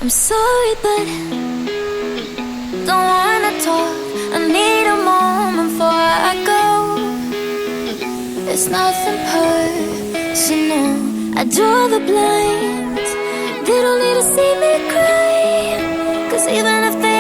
I'm sorry, but don't wanna talk. I need a moment before I go. It's nothing personal. I draw the blinds. They don't need to see me cry, 'cause even if they